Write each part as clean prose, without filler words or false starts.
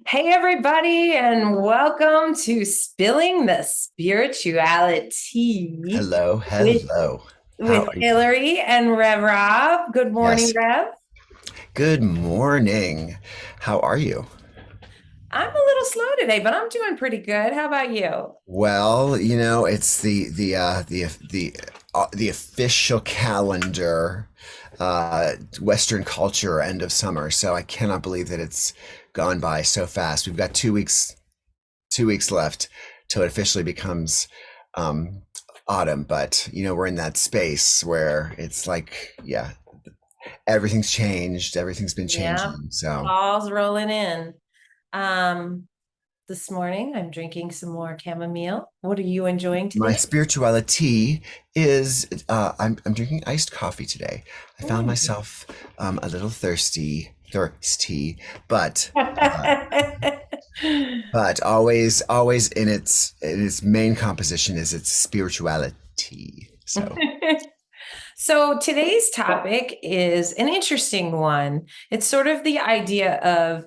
Hey, everybody, and welcome to Spilling the Spirituality Hello, with, hello. How with are you? Hillary and Rev Rob. Good morning, Yes. Rev. Good morning. How are you? I'm a little slow today, but I'm doing pretty good. How about you? Well, it's the official calendar, Western culture end of summer. So I cannot believe that it's gone by so fast. We've got 2 weeks left till it officially becomes um, autumn. But we're in that space where it's like, yeah, everything's changed. Everything's been Yeah, changing. So. fall's rolling in. Um, this morning, I'm drinking some more chamomile. What are you enjoying My today? spirituality is I'm drinking iced coffee today. I found Mm. myself a little thirsty, but uh, but always in its main composition is its spirituality. So So today's topic is an interesting one. It's sort of the idea of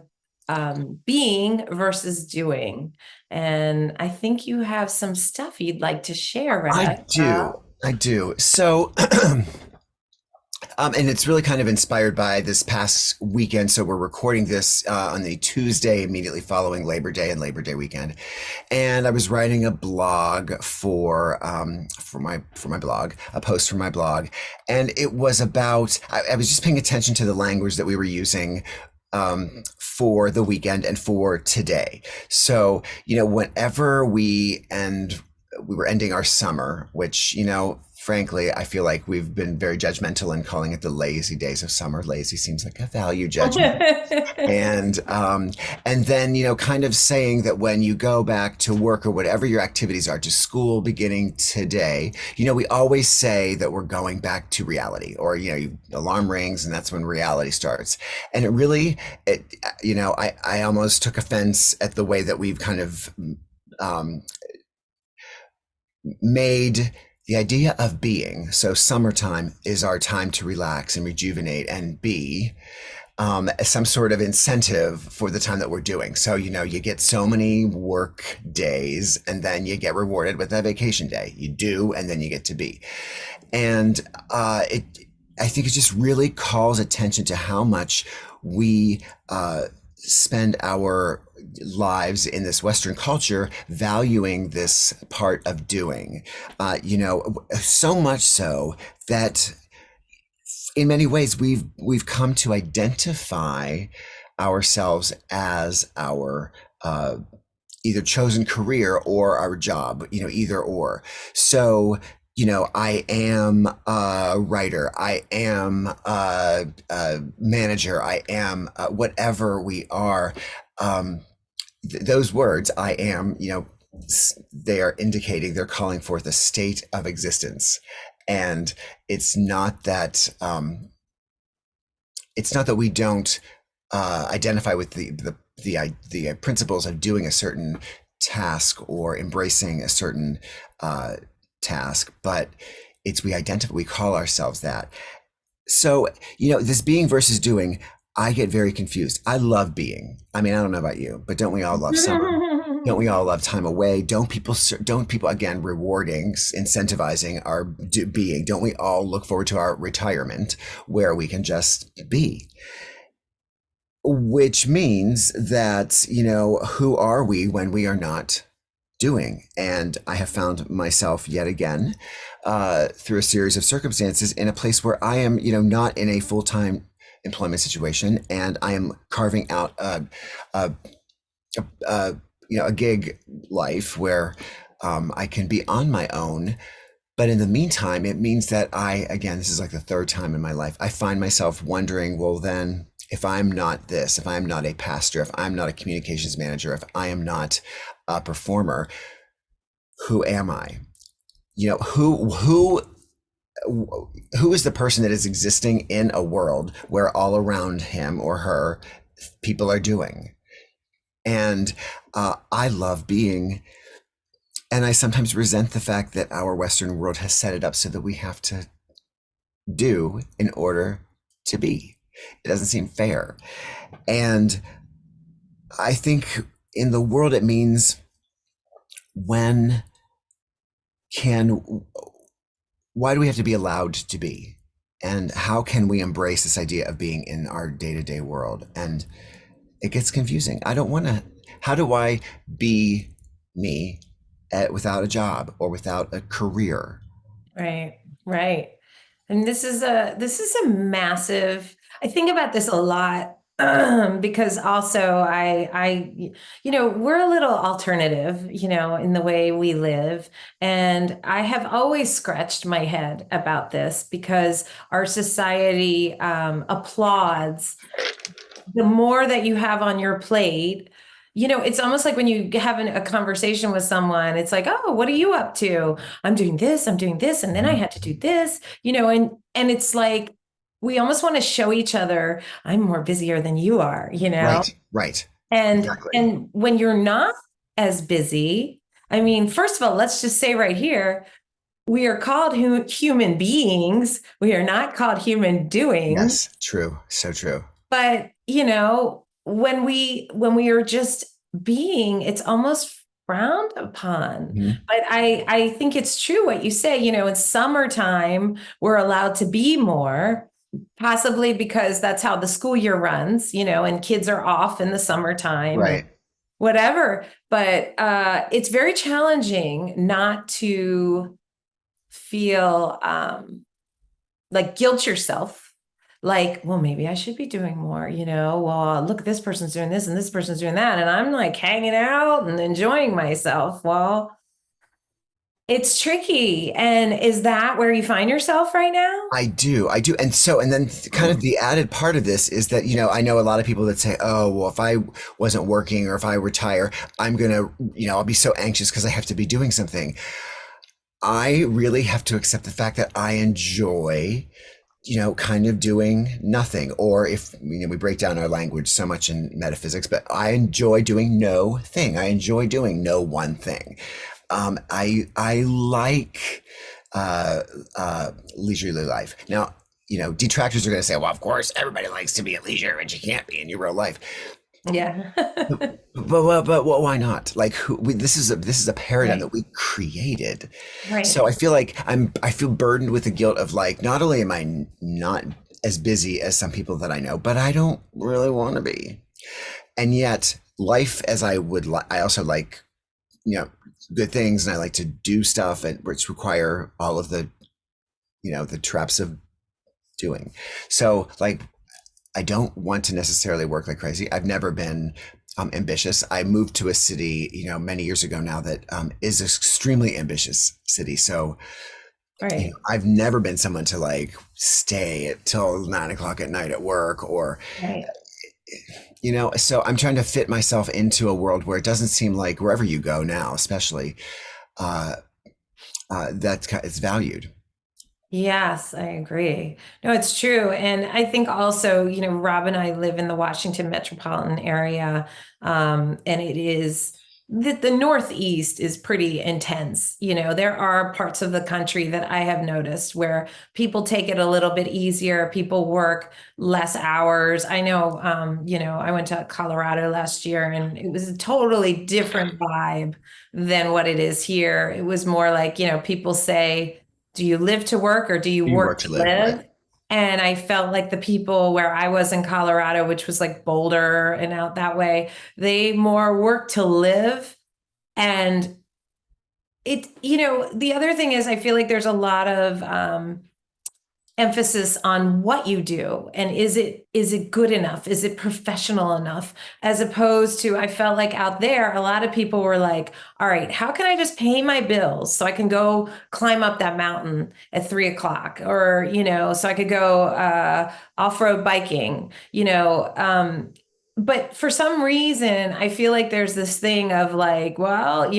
being versus doing. And I think you have some stuff you'd like to share, I Rev. do, I do. So and it's really kind of inspired by this past weekend. So we're recording this on the Tuesday immediately following Labor Day and Labor Day weekend. And I was writing a blog for my blog, a post for my blog, and it was about. I was just paying attention to the language that we were using for the weekend and for today. So whenever we were ending our summer, which, frankly, I feel like we've been very judgmental in calling it the lazy days of summer. Lazy seems like a value judgment. And then, kind of saying that when you go back to work or whatever your activities are, to school beginning today, we always say that we're going back to reality, or, alarm rings and that's when reality starts. And it really, I almost took offense at the way that we've kind of um, made the idea of being. So summertime is our time to relax and rejuvenate and be some sort of incentive for the time that we're doing. So, you get so many work days and then you get rewarded with a vacation day. You do, and then you get to be. And I think it just really calls attention to how much we spend our lives in this Western culture valuing this part of doing. So much so that in many ways we've come to identify ourselves as our either chosen career or our job, either or. So, I am a writer, I am a manager, I am whatever we are. Um, those words, I am, they are indicating, they're calling forth a state of existence. And it's not that we don't identify with the principles of doing a certain task or embracing a certain uh, task, but we call ourselves that. So this being versus doing, I get very confused. I love being. I mean, I don't know about you, but don't we all love summer? Don't we all love time away? Don't people again rewarding, incentivizing our being? Don't we all look forward to our retirement where we can just be? Which means that, who are we when we are not doing? And I have found myself yet again, through a series of circumstances, in a place where I am, not in a full time employment situation, and I am carving out a, a gig life where I can be on my own. But in the meantime, it means that again, this is like the third time in my life, I find myself wondering, well, then, if I'm not this, if I'm not a pastor, if I'm not a communications manager, if I am not a performer, who am I? Who is the person that is existing in a world where all around him or her people are doing? And I love being, and I sometimes resent the fact that our Western world has set it up so that we have to do in order to be. It doesn't seem fair. And I think in the world it means when can why do we have to be allowed to be? And how can we embrace this idea of being in our day-to-day world? And it gets confusing. I don't want to how do I be me without a job or without a career? Right, right. And this is a massive. I think about this a lot because also we're a little alternative, in the way we live, and I have always scratched my head about this because our society applauds the more that you have on your plate. It's almost like when you have a conversation with someone, it's like, oh, what are you up to? I'm doing this, I'm doing this, and then I Mhm. had to do this, and it's like we almost want to show each other, I'm more busier than you are, Right, right. Exactly. and when you're not as busy, I mean, first of all, let's just say right here, we are called human beings. We are not called human doing. Yes, true. So true. But, when we are just being, it's almost frowned upon. Mhm. But I think it's true what you say, in summertime, we're allowed to be more, possibly because that's how the school year runs, and kids are off in the summertime and Right. whatever. But it's very challenging not to feel like guilt yourself, like, well, maybe I should be doing more, well, look, this person's doing this and this person's doing that, and I'm like hanging out and enjoying myself. Well, it's tricky. And is that where you find yourself right now? I do. I do. And so, and then kind of the added part of this is that, I know a lot of people that say, oh, well, if I wasn't working or if I retire, I'm going to, I'll be so anxious because I have to be doing something. I really have to accept the fact that I enjoy, kind of doing nothing. Or if, we break down our language so much in metaphysics, but I enjoy doing no thing. I enjoy doing no one thing. I like uh, leisurely life. Now, detractors are going to say, well, of course, everybody likes to be at leisure, but you can't be in your real life. Yeah. But why not? Like, this is a paradigm Right. that we created. Right. So I feel like I feel burdened with the guilt of like, not only am I not as busy as some people that I know, but I don't really want to be. And yet, life as I would, I also like, good things, and I like to do stuff which require all of the traps of doing. So, like, I don't want to necessarily work like crazy. I've never been ambitious. I moved to a city, many years ago now that is an extremely ambitious city. So, Right. I've never been someone to like stay till 9 o'clock at night at work or, Right. so I'm trying to fit myself into a world where it doesn't seem like wherever you go now, especially, uh, it's valued. Yes, I agree. No, it's true. And I think also, Rob and I live in the Washington metropolitan area. And it is the Northeast is pretty intense. There are parts of the country that I have noticed where people take it a little bit easier. People work less hours. I know, I went to Colorado last year and it was a totally different vibe than what it is here. It was more like, people say, do you live to work or do you You work work to to live, right? live? And I felt like the people where I was in Colorado, which was like Boulder and out that way, they more work to live. And the other thing is, I feel like there's a lot of emphasis on what you do and is it good enough, is it professional enough, as opposed to, I felt like out there a lot of people were like, all right, how can I just pay my bills so I can go climb up that mountain at 3 o'clock, or so I could go off-road biking, but for some reason I feel like there's this thing of like, well,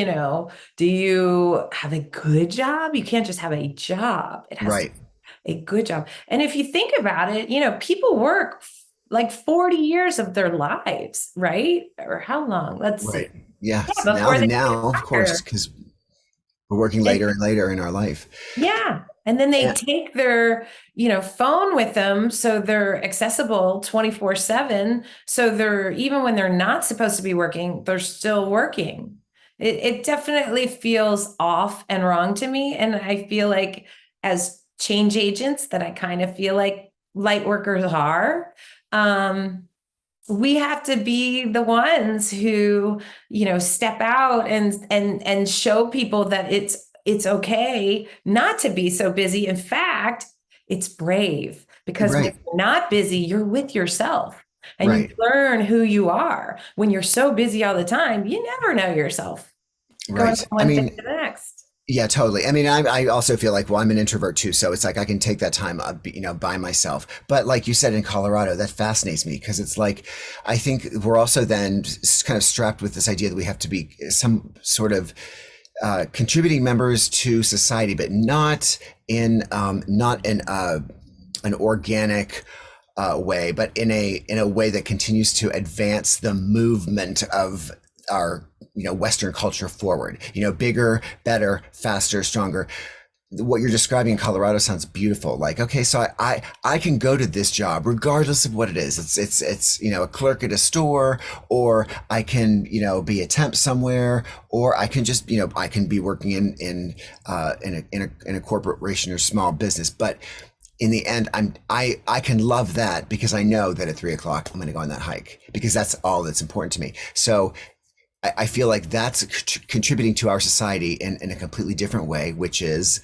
do you have a good job? You can't just have a job, it has to Right, a good job. And if you think about it, people work like 40 years of their lives, right? Or how long? Let's see. right. Yes. Yeah, Now, before they now, of course, retire. because we're working And later and later in our life. yeah. And then they Yeah, take their, phone with them so they're accessible 24/7. So they're, even when they're not supposed to be working, they're still working. It definitely feels off and wrong to me. And I feel like as change agents that I kind of feel like light workers are, um, we have to be the ones who, step out and show people that it's okay not to be so busy. In fact, it's brave, because when right, you're not busy, you're with yourself and you right, learn who you are. When you're so busy all the time, you never know yourself, going right. from I one thing mean, to the next. yeah, totally. I mean, I also feel like, well, I'm an introvert too, so it's like I can take that time up, by myself. But like you said in Colorado, that fascinates me because it's like I think we're also then kind of strapped with this idea that we have to be some sort of contributing members to society, but not in an organic way, but in a way that continues to advance the movement of our Western culture forward. Bigger, better, faster, stronger. What you're describing in Colorado sounds beautiful. Like, okay, so I can go to this job regardless of what it is. It's a clerk at a store, or I can be a temp somewhere, or I can just I can be working in a corporation or small business. But in the end, I can love that because I know that at 3 o'clock I'm going to go on that hike because that's all that's important to me. So I feel like that's contributing to our society in a completely different way, which is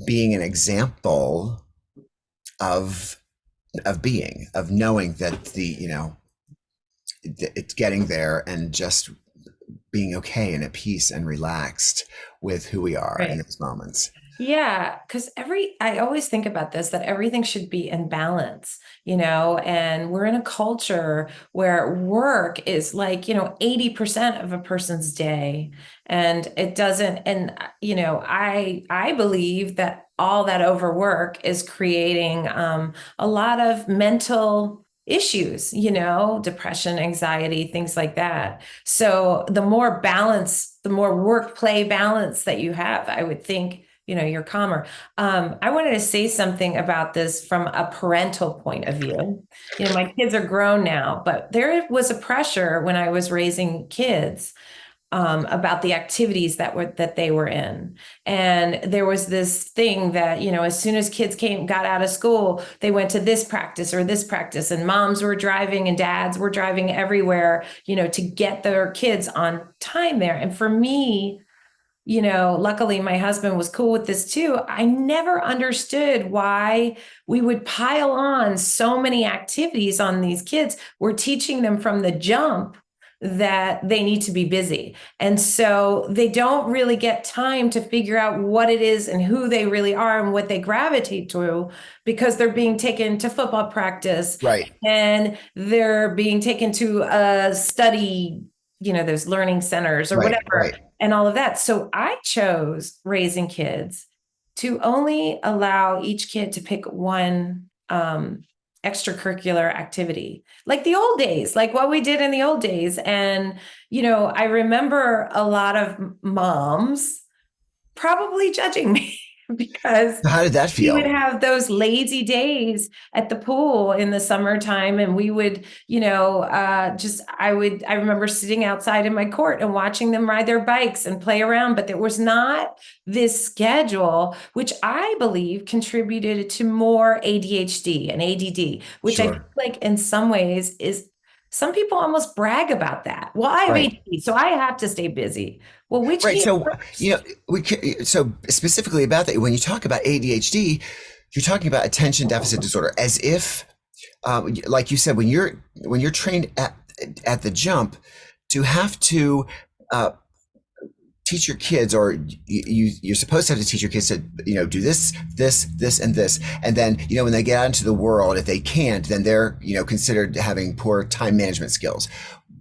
being an example of being, of knowing that it's getting there and just being okay and at peace and relaxed with who we are in Right. those moments. Yeah, because I always think about this, that everything should be in balance, and we're in a culture where work is like, 80% of a person's day. And it doesn't, and, I believe that all that overwork is creating a lot of mental issues, depression, anxiety, things like that. So the more balance, the more work play balance that you have, I would think, you're calmer. I wanted to say something about this from a parental point of view. My kids are grown now, but there was a pressure when I was raising kids, about the activities that they were in. And there was this thing that, as soon as kids got out of school, they went to this practice or this practice, and moms were driving and dads were driving everywhere, to get their kids on time there. And for me, luckily my husband was cool with this too. I never understood why we would pile on so many activities on these kids. We're teaching them from the jump that they need to be busy. And so they don't really get time to figure out what it is and who they really are and what they gravitate to, because they're being taken to football practice Right, and they're being taken to a study, those learning centers or right, whatever, right, and all of that. So I chose raising kids to only allow each kid to pick one extracurricular activity, like the old days, like what we did in the old days. And, I remember a lot of moms probably judging me because so how did that we would feel? have those lazy days at the pool in the summertime, and we would, I remember sitting outside in my court and watching them ride their bikes and play around, but there was not this schedule, which I believe contributed to more ADHD and ADD, which I feel Sure. like in some ways is, some people almost brag about that. Well, I have Right. ADD, so I have to stay busy. Well, which Right. came So, first? so specifically about that, when you talk about ADHD, you're talking about attention deficit disorder, as if, like you said, when you're trained at the jump, to have to uh, teach your kids, or you're supposed to have to teach your kids to do this and this, and then when they get out into the world, if they can't, then they're considered having poor time management skills.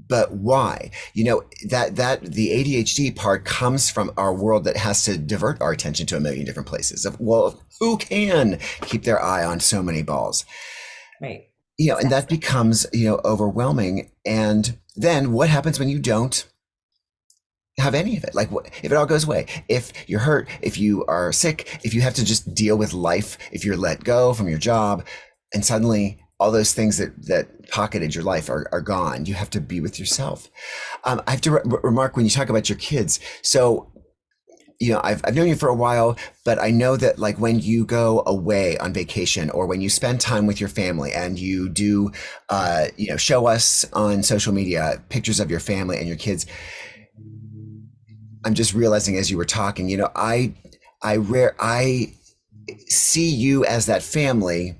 But why? That the ADHD part comes from our world that has to divert our attention to a million different places. Well, who can keep their eye on so many balls? Right. And that becomes overwhelming. And then what happens when you don't? have any of it. Like, if it all goes away, if you're hurt, if you are sick, if you have to just deal with life, if you're let go from your job, and suddenly all those things that pocketed your life are gone, you have to be with yourself. I have to remark when you talk about your kids. So, I've known you for a while, but I know that like when you go away on vacation or when you spend time with your family and you do, show us on social media pictures of your family and your kids, I'm just realizing as you were talking, I see you as that family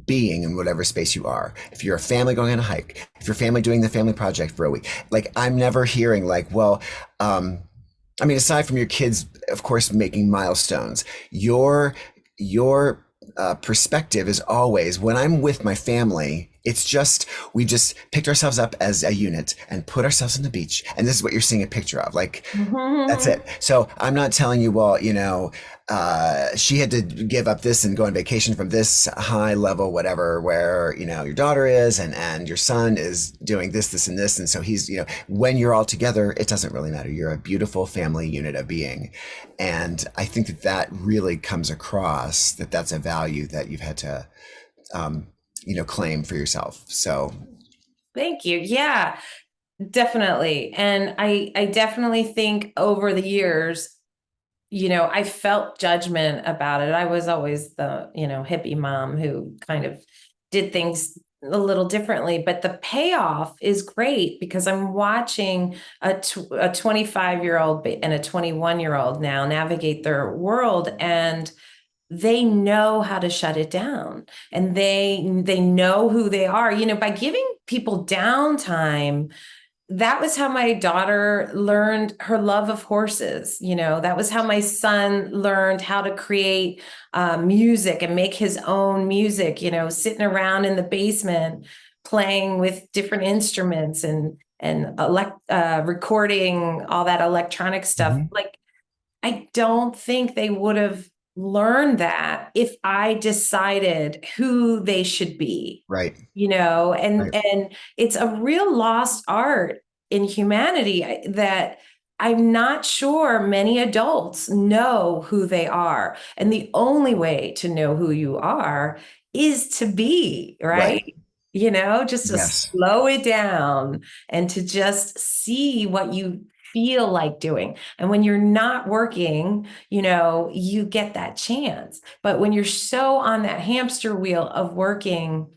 being in whatever space you are. If you're a family going on a hike, if you're family doing the family project for a week, like I'm never hearing like, well, I mean, aside from your kids, of course, making milestones, your perspective is always when I'm with my family. It's just we just picked ourselves up as a unit and put ourselves on the beach, and this is what you're seeing a picture of. Like that's it. So I'm not telling you, well, she had to give up this and go on vacation from this high level, whatever, where, your daughter is and your son is doing this, this, and this. And so he's, when you're all together, it doesn't really matter. You're a beautiful family unit of being. And I think that really comes across that that's a value that you've had to, claim for yourself. So, Thank you. Yeah, definitely. And I definitely think over the years, I felt judgment about it. I was always the, hippie mom who kind of did things a little differently, but the payoff is great because I'm watching a 25-year-old and a 21-year-old now navigate their world, and they know how to shut it down, and they know who they are, by giving people downtime. That was how my daughter learned her love of horses. That was how my son learned how to create music and make his own music, sitting around in the basement playing with different instruments and recording all that electronic stuff. mhm. Like, I don't think they would have learned that if I decided who they should be, Right, and right, it's a real lost art in humanity that I'm not sure many adults know who they are. And the only way to know who you are is to be, right. right? Just to Yes, slow it down and to just see what you feel like doing. And when you're not working, you get that chance. But when you're so on that hamster wheel of working,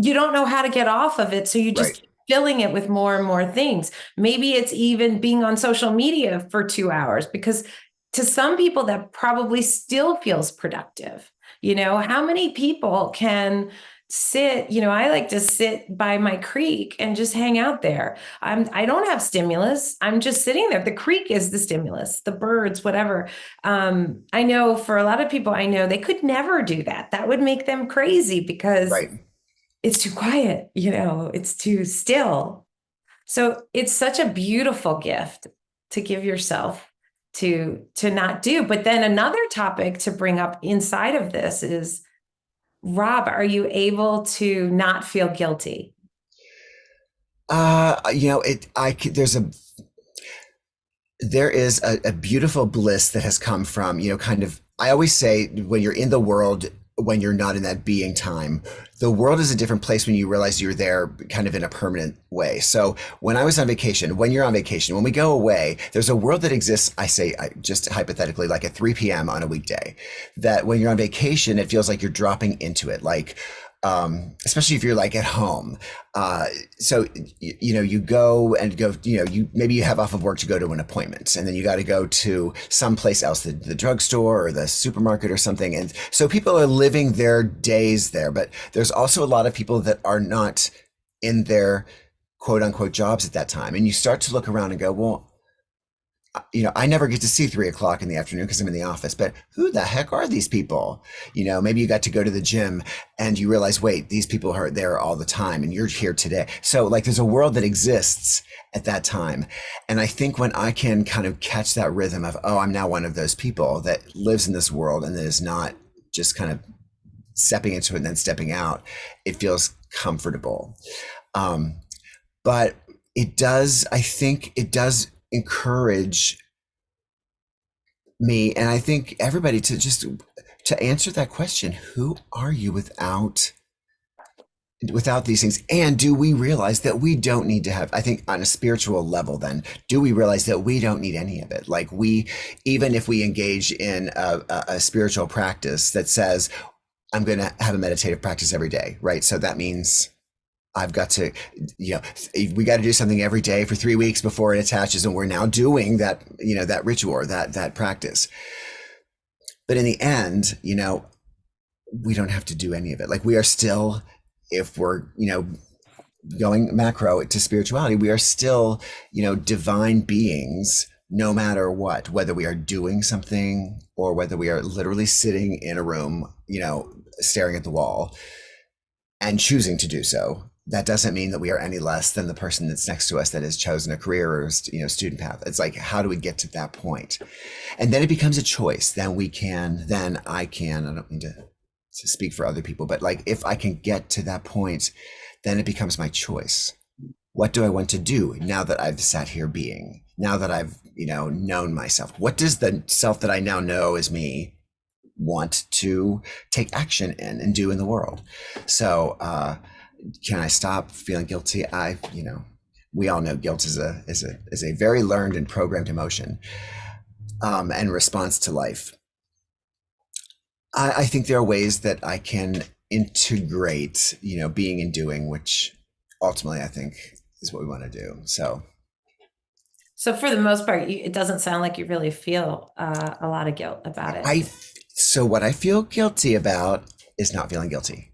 you don't know how to get off of it. So you just right, keep filling it with more and more things. Maybe it's even being on social media for 2 hours, because to some people that probably still feels productive. How many people can sit, I like to sit by my creek and just hang out there. I don't have stimulus. I'm just sitting there. The creek is the stimulus, the birds, whatever. I know for a lot of people, I know they could never do that. That would make them crazy because right. it's too quiet, it's too still. So it's such a beautiful gift to give yourself to not do. But then another topic to bring up inside of this is, Rob, are you able to not feel guilty? There is a beautiful bliss that has come from, kind of, I always say when you're in the world, when you're not in that being time, the world is a different place when you realize you're there kind of in a permanent way. So when I was on vacation, when you're on vacation, when we go away, there's a world that exists, just hypothetically, like at 3 p.m. on a weekday, that when you're on vacation, it feels like you're dropping into it. Like, especially if you're like at home. So you go, maybe you have off of work to go to an appointment, and then you got to go to someplace else, the drugstore or the supermarket or something. And so people are living their days there, but there's also a lot of people that are not in their quote unquote jobs at that time. And you start to look around and go, well, I never get to see 3 o'clock in the afternoon because I'm in the office, but who the heck are these people? Maybe you got to go to the gym and you realize, wait, these people are there all the time and you're here today. So like there's a world that exists at that time. And I think when I can kind of catch that rhythm of, oh, I'm now one of those people that lives in this world and that is not just kind of stepping into it and then stepping out, it feels comfortable. But I think it does encourage me, and I think everybody, to just to answer that question: who are you without these things? And do we realize that we don't need to have, I think on a spiritual level, then do we realize that we don't need any of it? Like, we, even if we engage in a spiritual practice that says, I'm going to have a meditative practice every day, right? So that means I've got to, we got to do something every day for 3 weeks before it attaches. And we're now doing that, that ritual or that practice. But in the end, we don't have to do any of it. Like, we are still, if we're, going macro to spirituality, we are still, divine beings, no matter what, whether we are doing something or whether we are literally sitting in a room, staring at the wall and choosing to do so. That doesn't mean that we are any less than the person that's next to us that has chosen a career or, student path. It's like, how do we get to that point? And then it becomes a choice. Then I don't mean to speak for other people, but like, if I can get to that point, then it becomes my choice. What do I want to do now that I've sat here being, now that I've, known myself? What does the self that I now know as me want to take action in and do in the world? So, can I stop feeling guilty? We all know guilt is a very learned and programmed emotion, and response to life. I think there are ways that I can integrate, being and doing, which ultimately I think is what we want to do. So for the most part, it doesn't sound like you really feel a lot of guilt about it. so what I feel guilty about is not feeling guilty.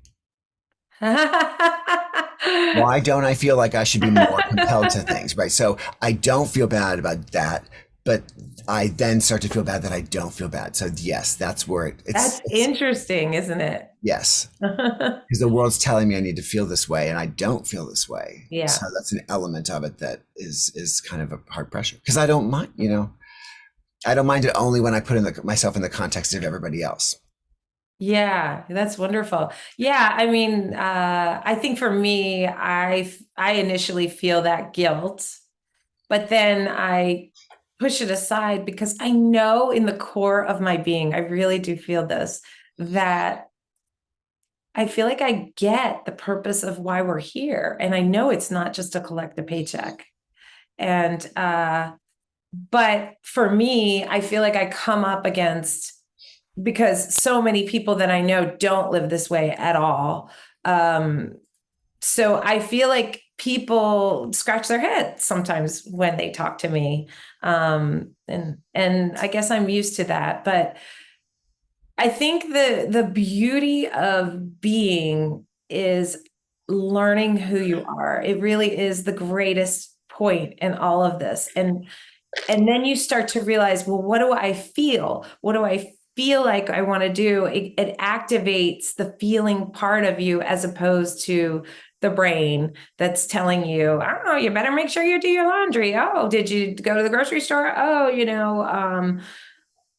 Why don't I feel like I should be more compelled to things, right? So I don't feel bad about that, but I then start to feel bad that I don't feel bad. So yes, that's where That's interesting, isn't it? yes, because the world's telling me I need to feel this way, and I don't feel this way. Yeah. So that's an element of it that is kind of a hard pressure, because I don't mind, I don't mind it only when I put myself in the context of everybody else. Yeah, that's wonderful. Yeah, I mean, I think for me, I initially feel that guilt, but then I push it aside because I know in the core of my being, I really do feel this, that I feel like I get the purpose of why we're here. And I know it's not just to collect a paycheck. And but for me, I feel like I come up against, because so many people that I know don't live this way at all. So I feel like people scratch their head sometimes when they talk to me. And I guess I'm used to that. But I think the beauty of being is learning who you are. It really is the greatest point in all of this. And then you start to realize, well, what do I feel? What do I feel like I want to do? It activates the feeling part of you as opposed to the brain that's telling you, oh, you better make sure you do your laundry. Oh, did you go to the grocery store? Oh,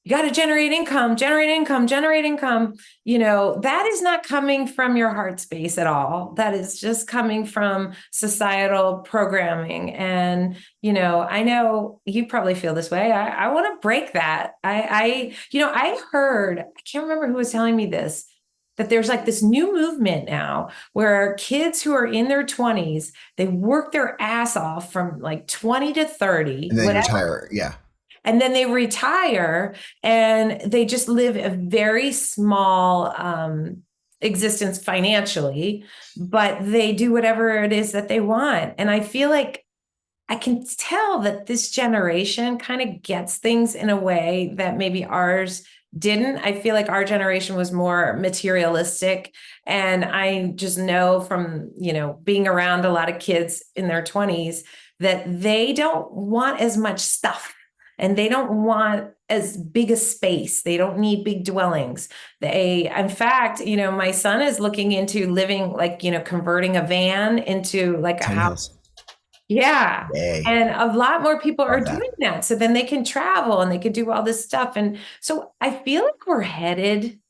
you got to generate income, generate income, generate income. That is not coming from your heart space at all. That is just coming from societal programming. And, I know you probably feel this way. I want to break that. I heard, I can't remember who was telling me this, that there's like this new movement now where kids who are in their 20s, they work their ass off from like 20 to 30, And then you whatever, retire. Yeah. and then they retire and they just live a very small existence financially, but they do whatever it is that they want. And I feel like I can tell that this generation kind of gets things in a way that maybe ours didn't. I feel like our generation was more materialistic. And I just know from, being around a lot of kids in their 20s that they don't want as much stuff and they don't want as big a space. They don't need big dwellings. In fact, my son is looking into living like, converting a van into like a Tiny house. house. Yeah. Yay. And a lot more people are Love that. doing that. So then they can travel and they can do all this stuff. And so I feel like we're headed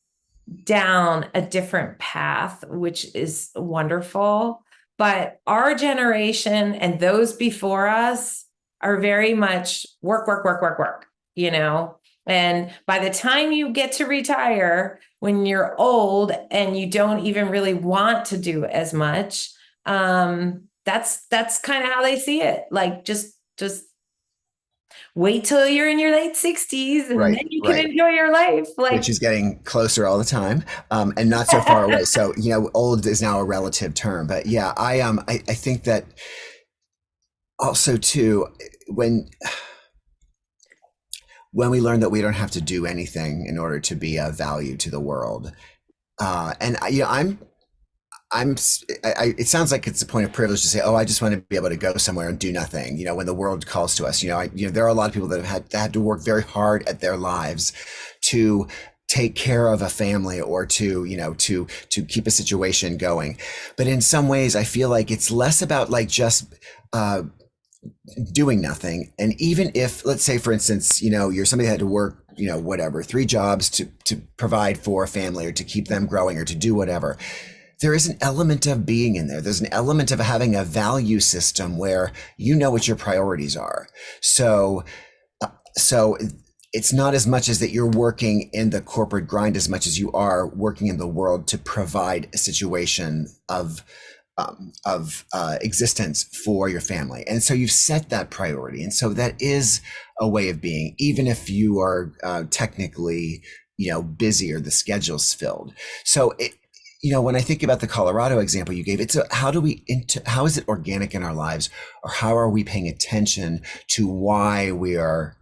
down a different path, which is wonderful. But our generation and those before us are very much work, work, work, work, work, you know? And by the time you get to retire, when you're old and you don't even really want to do as much, that's kind of how they see it. Like just wait till you're in your late 60s and then Right, you can right. enjoy your life. Which Like, is getting closer all the time, and not so far away. So, old is now a relative term. But yeah, I think that also too, when when we learn that we don't have to do anything in order to be of value to the world, and I'm it sounds like it's a point of privilege to say, oh, I just want to be able to go somewhere and do nothing. When the world calls to us, there are a lot of people that have had to work very hard at their lives to take care of a family, or to keep a situation going. But in some ways, I feel like it's less about like just uh, doing nothing. And even if, let's say, for instance, you're somebody that had to work, whatever, 3 jobs to provide for a family, or to keep them growing, or to do whatever, there is an element of being in there. There's an element of having a value system where you know what your priorities are. So it's not as much as that you're working in the corporate grind as much as you are working in the world to provide a situation of existence for your family. And so you've set that priority. And so that is a way of being, even if you are technically, busy, or the schedule's filled. So when I think about the Colorado example you gave, how is it organic in our lives, or how are we paying attention to why we are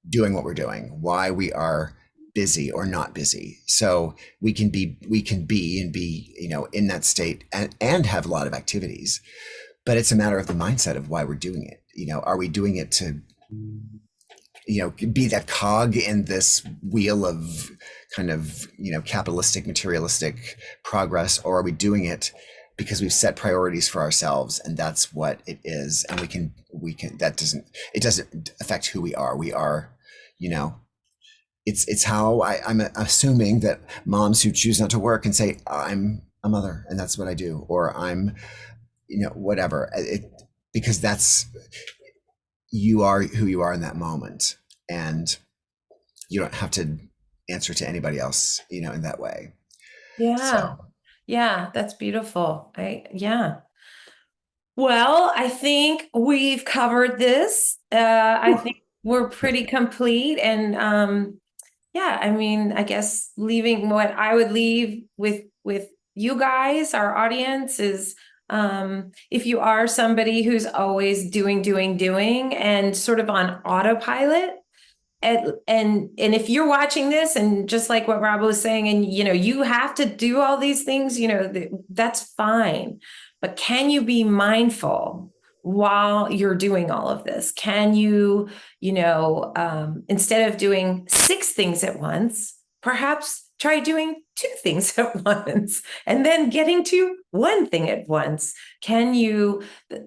doing what we're doing, why we are busy or not busy. So we can be in that state, and have a lot of activities, but it's a matter of the mindset of why we're doing it. Are we doing it to, be that cog in this wheel of kind of, capitalistic, materialistic progress, or are we doing it because we've set priorities for ourselves, and that's what it is, and we can it doesn't affect who we are. We are, you know, it's how I'm assuming that moms who choose not to work and say, I'm a mother and that's what I do, or I'm, whatever, because that's, you are who you are in that moment, and you don't have to answer to anybody else, in that way. yeah, So, yeah, that's beautiful. Yeah. Well, I think we've covered this. I whew, think we're pretty complete. And yeah, I mean, I guess leaving what I would leave with you guys, our audience, is if you are somebody who's always doing, doing, doing, and sort of on autopilot, and if you're watching this, and just like what Rob was saying, and you have to do all these things, that's fine, but can you be mindful while you're doing all of this? Can you, instead of doing 6 things at once, perhaps try doing 2 things at once, and then getting to one thing at once? Can you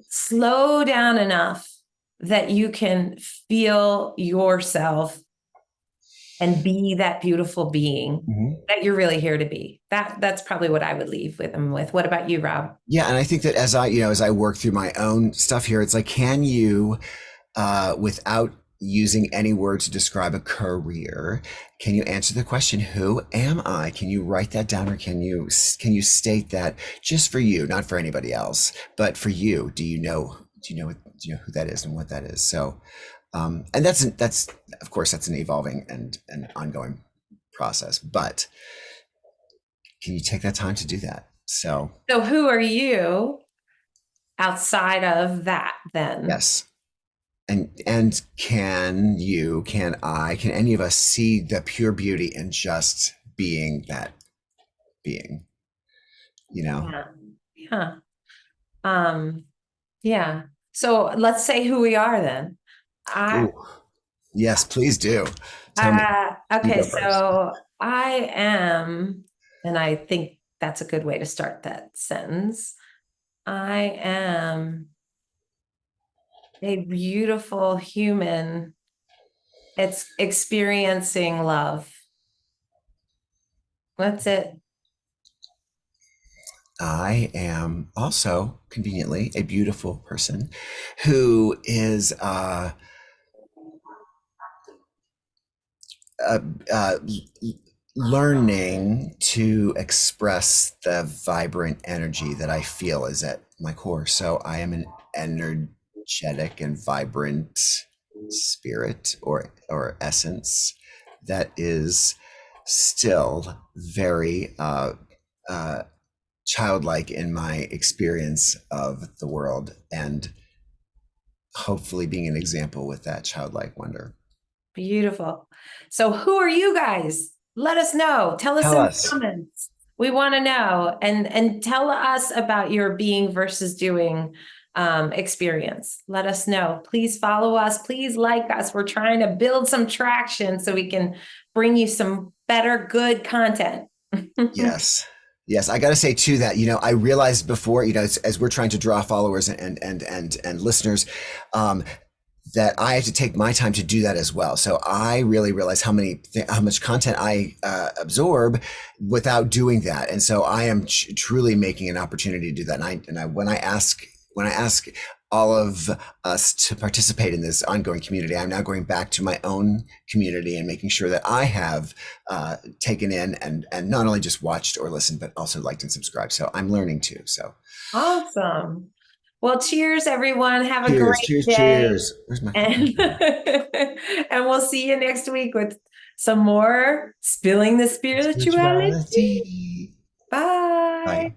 slow down enough that you can feel yourself and be that beautiful being mhm. that you're really here to be? That's probably what I would leave with them with. What about you, Rob? Yeah, and I think that as I work through my own stuff here, it's like, can you, without using any word to describe a career, can you answer the question, who am I? Can you write that down, or can you state that just for you, not for anybody else, but for you? Do you know who that is and what that is? So, and that's of course that's an evolving and an ongoing process, but can you take that time to do that? So, So who are you outside of that then? yes. And can any of us see the pure beauty in just being that being, you know? Yeah. Yeah. Um, yeah. So let's say who we are then. I Ooh, yes, please do. Tell me. You okay, go first. so I am, and I think that's a good way to start that sentence. I am a beautiful human. It's experiencing love. That's it. I am also conveniently a beautiful person who is uh, uh, learning to express the vibrant energy that I feel is at my core. So I am an energetic and vibrant spirit or essence that is still very uh, childlike in my experience of the world, and hopefully being an example with that childlike wonder. Beautiful. So who are you guys? Let us know. Tell us Tell in the us. comments. We want to know, and tell us about your being versus doing experience. Let us know. Please follow us. Please like us. We're trying to build some traction so we can bring you some better, good content. Yes. Yes, I got to say too that I realized before, as we're trying to draw followers and listeners, um, that I have to take my time to do that as well. So I really realize how much content I absorb without doing that, and so I am truly making an opportunity to do that. And when I ask all of us to participate in this ongoing community, I'm now going back to my own community and making sure that I have taken in and not only just watched or listened, but also liked and subscribed. So I'm learning too. So Awesome. Well, cheers, everyone. Have a cheers, great cheers, day. cheers. Where's my phone? And and we'll see you next week with some more spilling the spirituality. Spirituality. Bye. Bye.